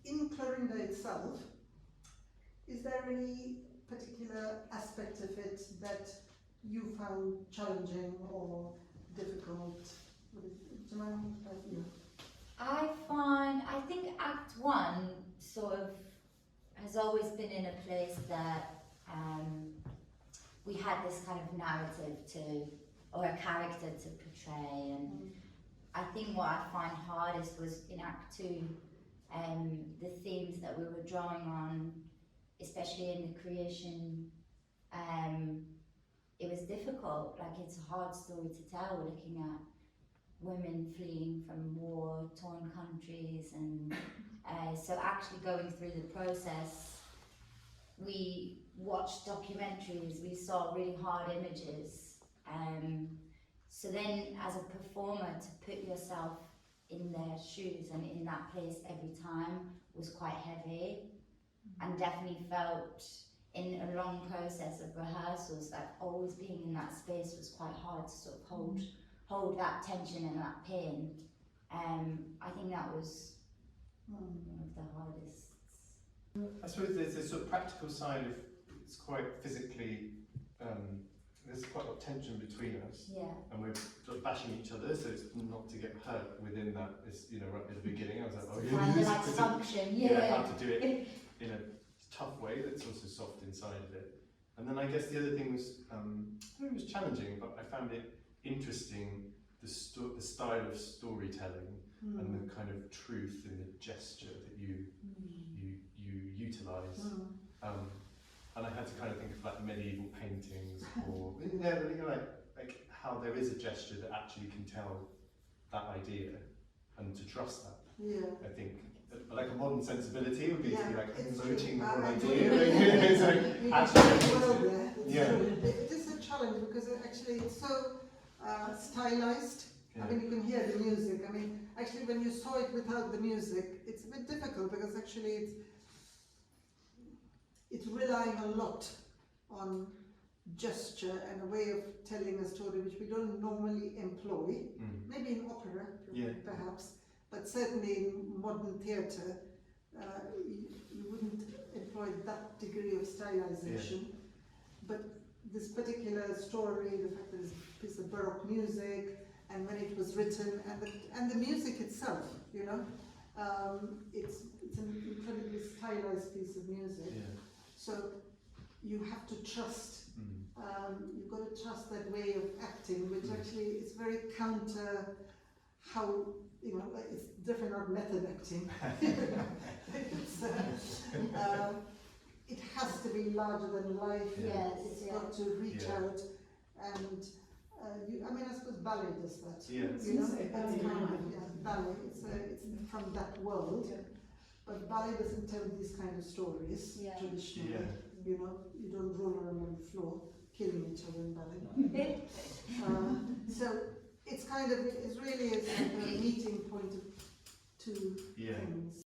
in Clorinda itself, is there any particular aspect of it that you found challenging or difficult? Jemima, you. I think Act 1 sort of has always been in a place that we had this kind of narrative or a character to portray, and I think what I find hardest was in Act 2, the themes that we were drawing on, especially in the creation. It was difficult, like it's a hard story to tell. We're looking at women fleeing from war, torn countries, and so actually going through the process, we watched documentaries, we saw really hard images. So then as a performer, to put yourself in their shoes and in that place every time was quite heavy, and definitely felt in a long process of rehearsals that always being in that space was quite hard to sort of hold that tension and that pain. I think that was one of the hardest. I suppose there's this sort of practical side of it's quite physically, there's quite a lot of tension between us. Yeah. And we're sort of bashing each other, so it's not to get hurt within that. It's, you know, right at the beginning, I was like, oh, Find the right function, how to do it in a tough way that's also soft inside of it. And then I guess the other thing was, it was challenging, but I found it interesting, the style of storytelling and the kind of truth in the gesture that you utilise. And I had to kind of think of like medieval paintings, or you know, like how there is a gesture that actually can tell that idea, and to trust that. Yeah. I think like a modern sensibility would be to be like emoting the true. one I idea. So actually, it is a challenge because actually it's so stylized. Yeah. I mean, you can hear the music. I mean, actually, when you saw it without the music, it's a bit difficult because actually it's relying a lot on gesture and a way of telling a story which we don't normally employ. Maybe in opera, perhaps, but certainly in modern theatre, you wouldn't employ that degree of stylization. But this particular story, the fact that it's a piece of Baroque music, and when it was written, and the music itself, you know, it's an incredibly stylized piece of music. Yeah. So you have to trust. You've got to trust that way of acting, which actually is very counter how, you know, it's definitely not method acting. It's, it has to be larger than life. Yes, It's got to reach out, and I mean, I suppose ballet does that. Yeah. You know, that's kind of ballet. It's from that world. Yeah. But ballet doesn't tell these kind of stories traditionally. Yeah. You know, you don't roll around on the floor killing each other in ballet. So it's kind of, it's really like a meeting point of two things.